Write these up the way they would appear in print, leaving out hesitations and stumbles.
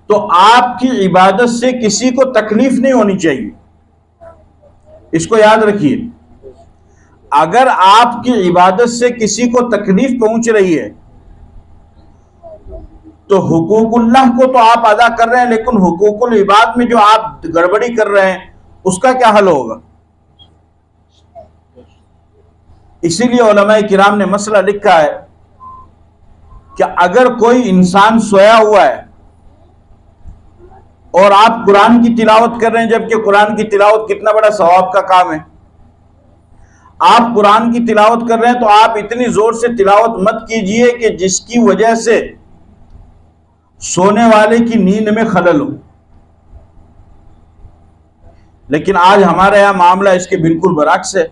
तो आपकी इबादत से किसी को तकलीफ नहीं होनी चाहिए, इसको याद रखिए। अगर आपकी इबादत से किसी को तकलीफ पहुंच रही है तो हुकूकुल्लाह को तो आप अदा कर रहे हैं, लेकिन हुकूकुल इबाद में जो आप गड़बड़ी कर रहे हैं उसका क्या हल होगा? इसीलिए उलमाए किराम ने मसला लिखा है कि अगर कोई इंसान सोया हुआ है और आप कुरान की तिलावत कर रहे हैं, जबकि कुरान की तिलावत कितना बड़ा सवाब का काम है। आप कुरान की तिलावत कर रहे हैं तो आप इतनी जोर से तिलावत मत कीजिए कि जिसकी वजह से सोने वाले की नींद में खलल हो। लेकिन आज हमारे यहां मामला इसके बिल्कुल बरअक्स है,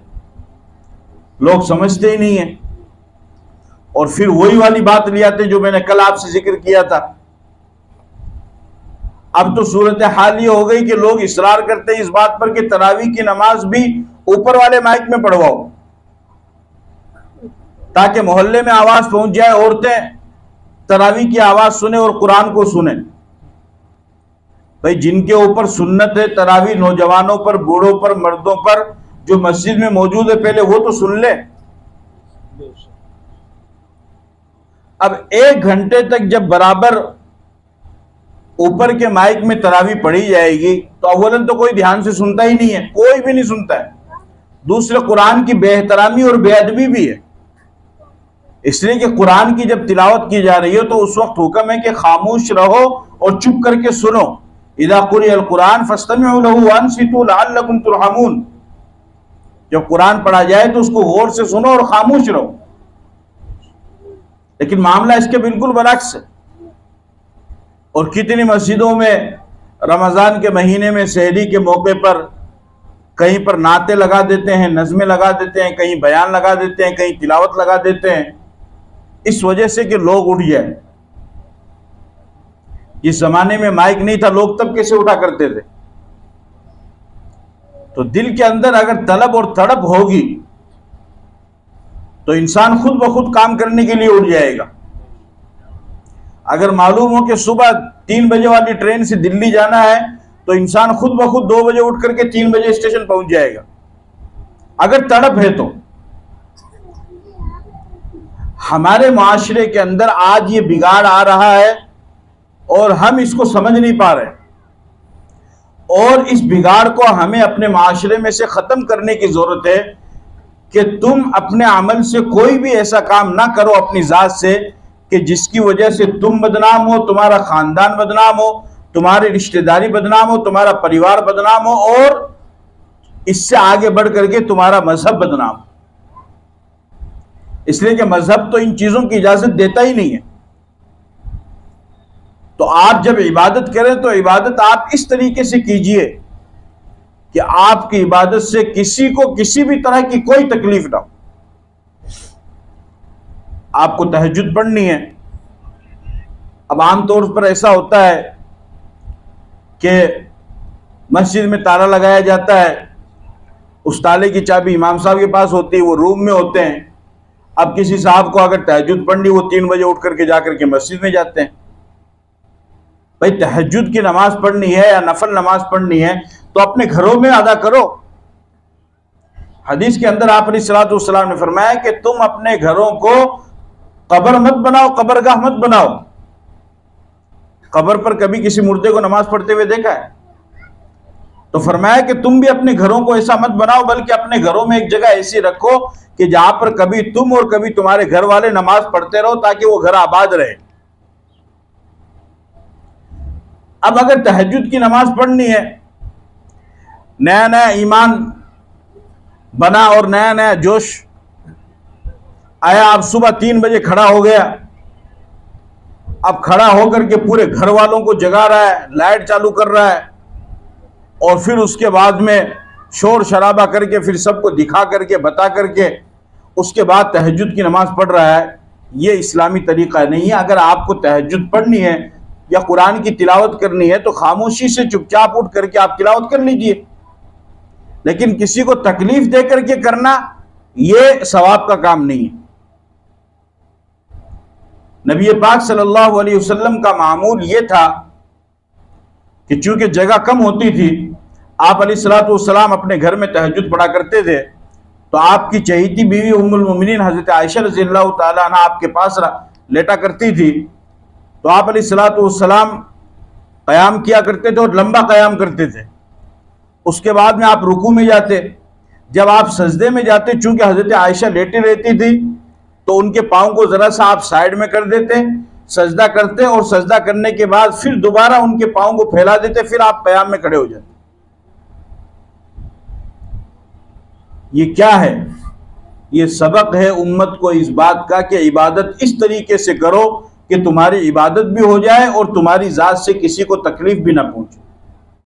लोग समझते ही नहीं है और फिर वही वाली बात ले आते जो मैंने कल आपसे जिक्र किया था। अब तो सूरत हाल ये हो गई कि लोग इसरार करते हैं इस बात पर कि तरावी की नमाज भी ऊपर वाले माइक में पढ़वाओ ताकि मोहल्ले में आवाज पहुंच जाए, औरतें तरावी की आवाज सुने और कुरान को सुने। भाई जिनके ऊपर सुन्नत है तरावी, नौजवानों पर, बूढ़ों पर, मर्दों पर, जो मस्जिद में मौजूद है पहले वो तो सुन ले। अब 1 घंटे तक जब बराबर ऊपर के माइक में तरावी पढ़ी जाएगी तो अव्वलन तो कोई ध्यान से सुनता ही नहीं है, कोई भी नहीं सुनता है। दूसरे कुरान की बेहतरामी और बेअदबी भी है, इसलिए कि कुरान की जब तिलावत की जा रही हो तो उस वक्त हुक्म है कि खामोश रहो और चुप करके सुनो। इज़ा कुरिअल कुरान फस्तमिउ लहु वअनसितू लअल्लकुम तुरहमून। जब कुरान पढ़ा जाए तो उसको गौर से सुनो और खामोश रहो। लेकिन मामला इसके बिल्कुल बरअक्स है। और कितनी मस्जिदों में रमजान के महीने में सहरी के मौके पर कहीं पर नाते लगा देते हैं, नज़में लगा देते हैं, कहीं बयान लगा देते हैं, कहीं तिलावत लगा देते हैं, इस वजह से कि लोग उठ जाए। जिस जमाने में माइक नहीं था लोग तब कैसे उठा करते थे? तो दिल के अंदर अगर तलब और तड़प होगी तो इंसान खुद ब खुद काम करने के लिए उठ जाएगा। अगर मालूम हो कि सुबह 3 बजे वाली ट्रेन से दिल्ली जाना है तो इंसान खुद ब खुद 2 बजे उठ करके 3 बजे स्टेशन पहुंच जाएगा, अगर तड़प है तो। हमारे माशरे के अंदर आज ये बिगाड़ आ रहा है और हम इसको समझ नहीं पा रहे, और इस बिगाड़ को हमें अपने माशरे में से खत्म करने की जरूरत है कि तुम अपने अमल से कोई भी ऐसा काम ना करो अपनी जात से कि जिसकी वजह से तुम बदनाम हो, तुम्हारा खानदान बदनाम हो, तुम्हारी रिश्तेदारी बदनाम हो, तुम्हारा परिवार बदनाम हो, और इससे आगे बढ़ करके तुम्हारा मजहब बदनाम हो। इसलिए कि मजहब तो इन चीजों की इजाजत देता ही नहीं है। तो आप जब इबादत करें तो इबादत आप इस तरीके से कीजिए कि आपकी इबादत से किसी को किसी भी तरह की कोई तकलीफ ना हो। आपको तहज्जुद पढ़नी है। अब आमतौर पर ऐसा होता है कि मस्जिद में ताला लगाया जाता है, उस ताले की चाबी इमाम साहब के पास होती है, वो रूम में होते हैं। अब किसी साहब को अगर तहज्जुद पढ़नी, वो 3 बजे उठ करके जाकर के मस्जिद में जाते हैं। भाई तहज्जुद की नमाज पढ़नी है या नफल नमाज पढ़नी है तो अपने घरों में अदा करो। हदीस के अंदर आप अलैहिस्सलातु वस्सलाम ने फरमाया कि तुम अपने घरों को कब्र मत बनाओ, कब्रगाह मत बनाओ। कब्र पर कभी किसी मुर्दे को नमाज पढ़ते हुए देखा है? तो फरमाया कि तुम भी अपने घरों को ऐसा मत बनाओ, बल्कि अपने घरों में एक जगह ऐसी रखो कि जहां पर कभी तुम और कभी तुम्हारे घर वाले नमाज पढ़ते रहो, ताकि वो घर आबाद रहे। अब अगर तहज्जुद की नमाज पढ़नी है, नया नया ईमान बना और नया नया जोश आया, अब सुबह 3 बजे खड़ा हो गया, अब खड़ा होकर के पूरे घर वालों को जगा रहा है, लाइट चालू कर रहा है, और फिर उसके बाद में शोर शराबा करके फिर सबको दिखा करके बता करके उसके बाद तहज्जुद की नमाज पढ़ रहा है। ये इस्लामी तरीका नहीं है। अगर आपको तहज्जुद पढ़नी है या कुरान की तिलावत करनी है तो खामोशी से चुपचाप उठ करके आप तिलावत कर लीजिए, लेकिन किसी को तकलीफ दे करके करना ये सवाब का काम नहीं है। नबी पाक सल्लल्लाहु अलैहि वसल्लम का मामूल ये था कि चूंकि जगह कम होती थी, आप अलैहिस्सलातु वस्सलाम अपने घर में तहज्जुद पढ़ा करते थे, तो आपकी चहेती बीवी उम्मुल मोमिनीन हज़रत आयशा रज़ियल्लाहु ताला अन्हा आपके पास लेटा करती थी। तो आप अलैहिस्सलातु वस्सलाम क़याम किया करते थे और लंबा क़याम करते थे। उसके बाद में आप रुकू में जाते। जब आप सजदे में जाते, चूंकि हज़रत आयशा लेटी रहती थी, तो उनके पाँव को ज़रा सा आप साइड में कर देते, सजदा करते और सजदा करने के बाद फिर दोबारा उनके पाँव को फैला देते, फिर आप क़याम में खड़े हो जाते। ये क्या है? ये सबक है उम्मत को इस बात का कि इबादत इस तरीके से करो कि तुम्हारी इबादत भी हो जाए और तुम्हारी ज़ात से किसी को तकलीफ भी ना पहुंचे।